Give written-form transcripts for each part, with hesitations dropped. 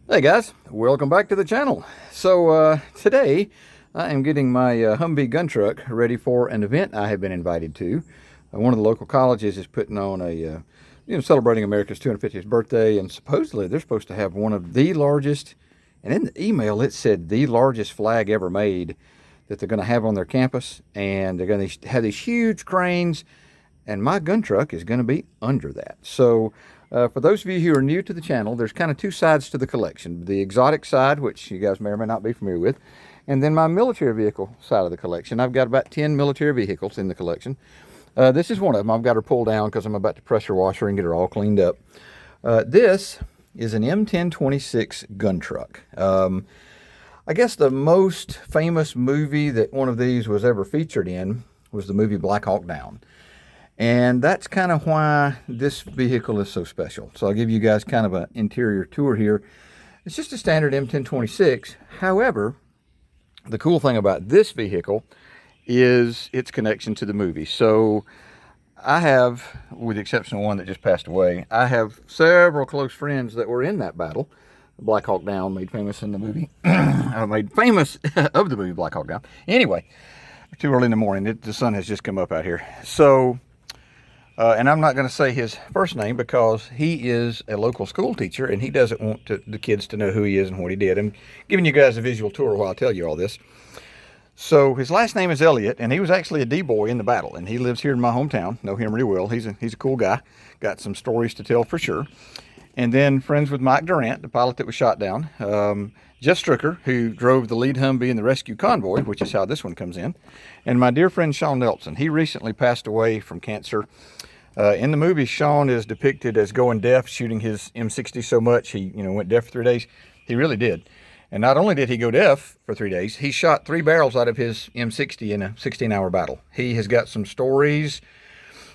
Hey guys, welcome back to the channel. Today I am getting my Humvee gun truck ready for an event I have been invited to. One of the local colleges is putting on a, celebrating America's 250th birthday, and supposedly they're supposed to have one of the largest, and in the email it said the largest flag ever made that they're going to have on their campus, and they're going to have these huge cranes, and my gun truck is going to be under that. For those of you who are new to the channel, there's kind of two sides to the collection. The exotic side, which you guys may or may not be familiar with, and then my military vehicle side of the collection. I've got about 10 military vehicles in the collection. This is one of them. I've got her pulled down because I'm about to pressure wash her and get her all cleaned up. This is an M1026 gun truck. I guess the most famous movie that one of these was ever featured in was the movie Blackhawk Down. And that's kind of why this vehicle is so special. So I'll give you guys kind of an interior tour here. It's just a standard M1026. However, the cool thing about this vehicle is its connection to the movie. So I have, with the exception of one that just passed away, I have several close friends that were in that battle. Blackhawk Down, made famous in the movie. Made famous of the movie Blackhawk Down. Anyway, too early in the morning. The sun has just come up out here. And I'm not going to say his first name because he is a local school teacher and he doesn't want the kids to know who he is and what he did. I'm giving you guys a visual tour while I tell you all this. So his last name is Elliot, and he was actually a D-boy in the battle, and he lives here in my hometown. Know him really well. He's a cool guy. Got some stories to tell for sure. And then friends with Mike Durant, the pilot that was shot down. Jeff Strucker, who drove the lead Humvee in the rescue convoy, which is how this one comes in. And my dear friend Sean Nelson. He recently passed away from cancer. In the movie, Sean is depicted as going deaf, shooting his M60 so much he went deaf for 3 days. He really did. And not only did he go deaf for 3 days, he shot 3 barrels out of his M60 in a 16-hour battle. He has got some stories.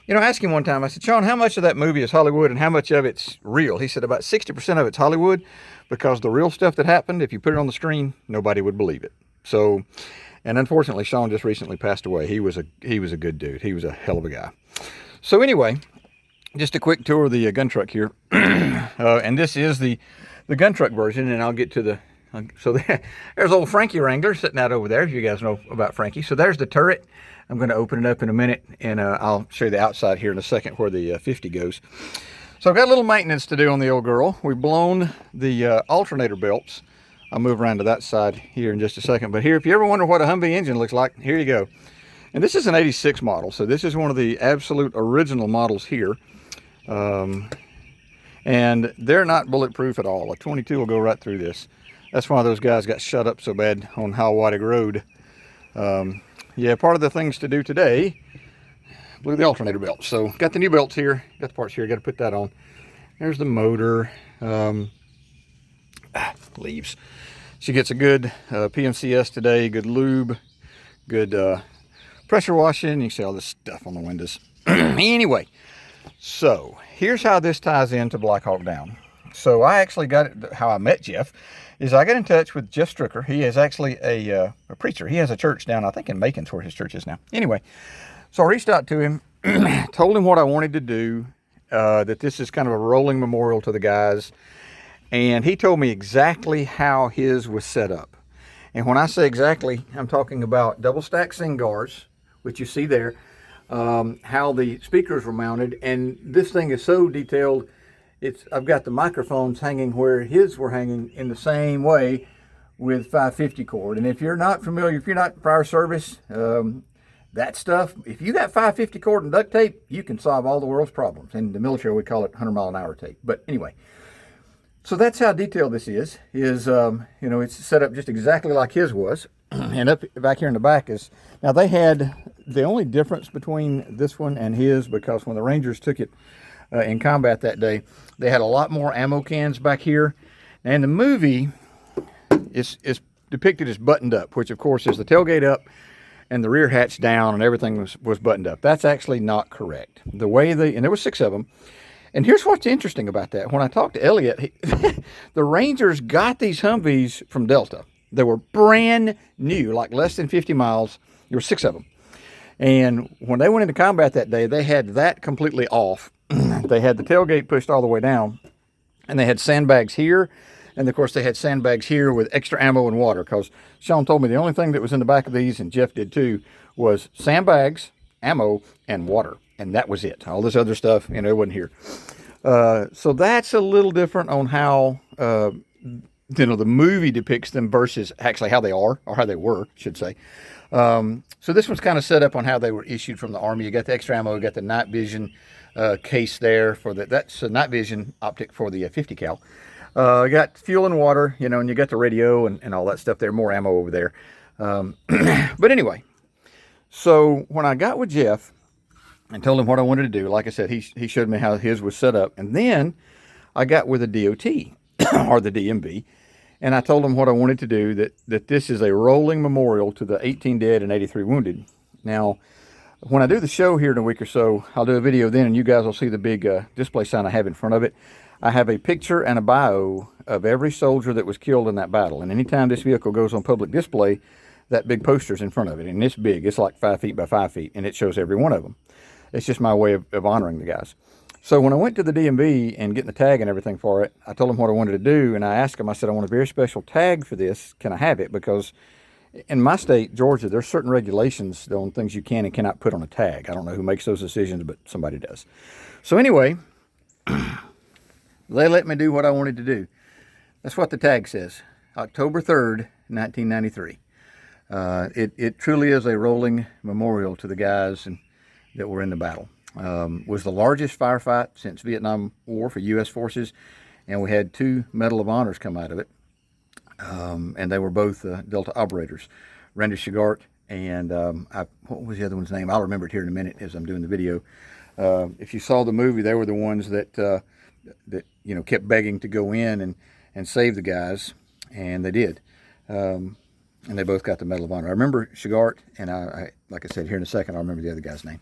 I asked him one time, I said, Sean, how much of that movie is Hollywood and how much of it's real? He said about 60% of it's Hollywood, because the real stuff that happened, if you put it on the screen, nobody would believe it. So, and unfortunately, Sean just recently passed away. He was a good dude. He was a hell of a guy. So anyway, just a quick tour of the gun truck here. And this is the gun truck version, and I'll get to the... So there's old Frankie Wrangler sitting out over there, if you guys know about Frankie. So there's the turret. I'm going to open it up in a minute, and I'll show you the outside here in a second where the 50 goes. So I've got a little maintenance to do on the old girl. We've blown the alternator belts. I'll move around to that side here in just a second. But here, if you ever wonder what a Humvee engine looks like, here you go. And this is an 86 model, so this is one of the absolute original models here. And they're not bulletproof at all. A 22 will go right through this. That's why those guys got shut up so bad on Highlands Road. Yeah, part of the things to do today, blew the alternator belt. So got the new belts here, got the parts here, got to put that on. There's the motor. Leaves. She gets a good PMCS today, good lube, good pressure washing. You can see all this stuff on the windows. Anyway, so here's how this ties into Blackhawk Down. So I actually got it, how I met Jeff is I got in touch with Jeff Strucker. He is actually a preacher. He has a church down, I think in Macon's where his church is now. Anyway, so I reached out to him, told him what I wanted to do, that this is kind of a rolling memorial to the guys. And he told me exactly how his was set up. And when I say exactly, I'm talking about double stack Singars, which you see there, how the speakers were mounted. And this thing is so detailed. I've got the microphones hanging where his were hanging in the same way with 550 cord. And if you're not familiar, if you're not fire service, that stuff, if you got 550 cord and duct tape, you can solve all the world's problems. In the military, we call it 100-mile-an-hour tape. But anyway, so that's how detailed this is it's set up just exactly like his was. And up back here in the back is, now they had, the only difference between this one and his, because when the Rangers took it in combat that day, they had a lot more ammo cans back here. And the movie is depicted as buttoned up, which of course is the tailgate up and the rear hatch down and everything was buttoned up. That's actually not correct. The way and there were 6 of them. And here's what's interesting about that. When I talked to Elliot, the Rangers got these Humvees from Delta. They were brand new, like less than 50 miles. There were 6 of them. And when they went into combat that day, they had that completely off. They had the tailgate pushed all the way down, and they had sandbags here, And of course they had sandbags here with extra ammo and water, because Sean told me the only thing that was in the back of these, and Jeff did too, was sandbags, ammo, and water. And that was it. All this other stuff, you know, it wasn't here. So that's a little different on how, you know, the movie depicts them versus actually how they are, or how they were, I should say. So this one's kind of set up on how they were issued from the Army. You got the extra ammo, you got the night vision case there for that's a night vision optic for the 50 cal. You got fuel and water, you know, and you got the radio and all that stuff there, more ammo over there. But anyway, so when I got with Jeff and told him what I wanted to do, like I said, he showed me how his was set up. And then I got with the DOT or the DMV, and I told him what I wanted to do, that this is a rolling memorial to the 18 dead and 83 wounded. Now, when I do the show here in a week or so, I'll do a video then, and you guys will see the big display sign I have in front of it. I have a picture and a bio of every soldier that was killed in that battle. And anytime this vehicle goes on public display, that big poster's in front of it. And it's big. It's like 5 feet by 5 feet, and it shows every one of them. It's just my way of honoring the guys. So when I went to the DMV and getting the tag and everything for it, I told them what I wanted to do, and I asked them, I said, I want a very special tag for this. Can I have it? Because in my state, Georgia, there's certain regulations on things you can and cannot put on a tag. I don't know who makes those decisions, but somebody does. So anyway, they let me do what I wanted to do. That's what the tag says, October 3rd, 1993. It truly is a rolling memorial to the guys that were in the battle. Was the largest firefight since Vietnam War for U.S. forces, and we had 2 Medal of Honors come out of it. And they were both Delta operators, Randy Shigart and what was the other one's name? I'll remember it here in a minute as I'm doing the video. If you saw the movie, they were the ones that you know, kept begging to go in and save the guys, and they did. And they both got the Medal of Honor. I remember Shigart, and I like I said, here in a second, I'll remember the other guy's name.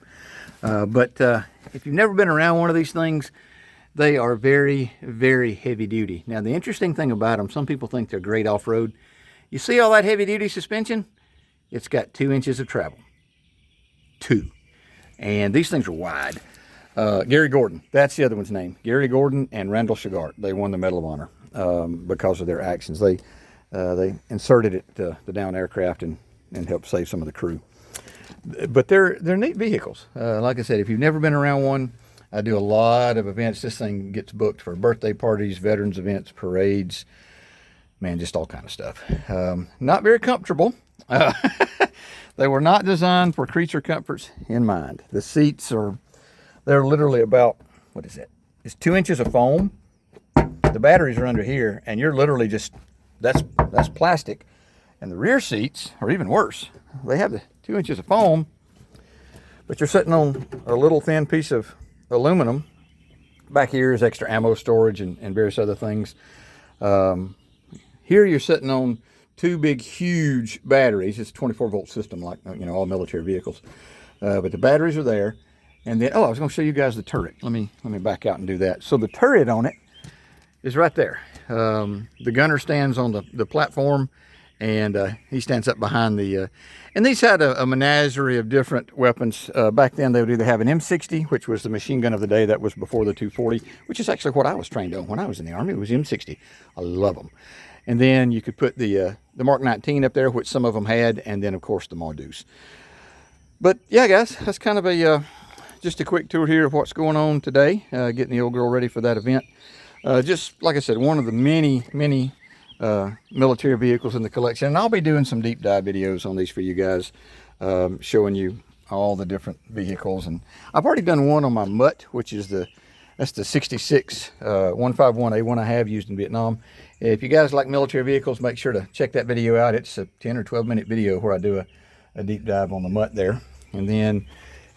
But if you've never been around one of these things, they are very, very heavy duty. Now, the interesting thing about them, some people think they're great off-road. You see all that heavy duty suspension? It's got 2 inches of travel. 2. And these things are wide. Gary Gordon, that's the other one's name. Gary Gordon and Randall Shigart, they won the Medal of Honor because of their actions. They inserted it to the down aircraft and helped save some of the crew. But they're neat vehicles. Like I said, if you've never been around one, I do a lot of events. This thing gets booked for birthday parties, veterans events, parades, man, just all kind of stuff. Not very comfortable. They were not designed for creature comforts in mind. The seats they're literally about, what is it? It's 2 inches of foam. The batteries are under here, and you're literally just, that's plastic. And the rear seats are even worse. They have the 2 inches of foam, but you're sitting on a little thin piece of aluminum. Back here is extra ammo storage and various other things. Here you're sitting on 2 big, huge batteries. It's a 24-volt system, like, you know, all military vehicles. But the batteries are there. And then, I was going to show you guys the turret. Let me back out and do that. So the turret on it is right there. The gunner stands on the platform, and he stands up behind the, and these had a menagerie of different weapons. Back then they would either have an M60, which was the machine gun of the day. That was before the 240, which is actually what I was trained on when I was in the Army. It was M60. I love them. And then you could put the Mark 19 up there, which some of them had, and then of course the Mogadishu. But yeah, guys, that's kind of a just a quick tour here of what's going on today, getting the old girl ready for that event. Just like I said, one of the many military vehicles in the collection, and I'll be doing some deep dive videos on these for you guys, showing you all the different vehicles. And I've already done one on my Mutt, which is that's the 66 151A1 I have used in Vietnam. If you guys like military vehicles, make sure to check that video out. It's a 10 or 12 minute video where I do a deep dive on the Mutt there. And then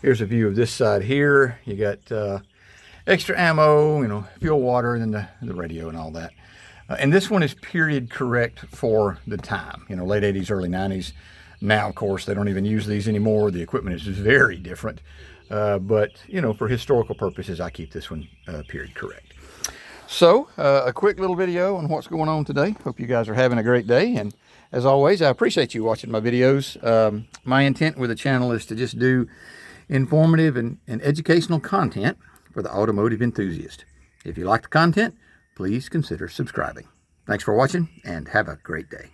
here's a view of this side here. You got extra ammo, you know, fuel, water, and then the radio and all that. And this one is period correct for the time, you know, late 80s, early 90s. Now, of course, they don't even use these anymore. The equipment is very different. But, you know, for historical purposes, I keep this one period correct. So, a quick little video on what's going on today. Hope you guys are having a great day. And as always, I appreciate you watching my videos. My intent with the channel is to just do informative and educational content for the automotive enthusiast. If you like the content, please consider subscribing. Thanks for watching and have a great day.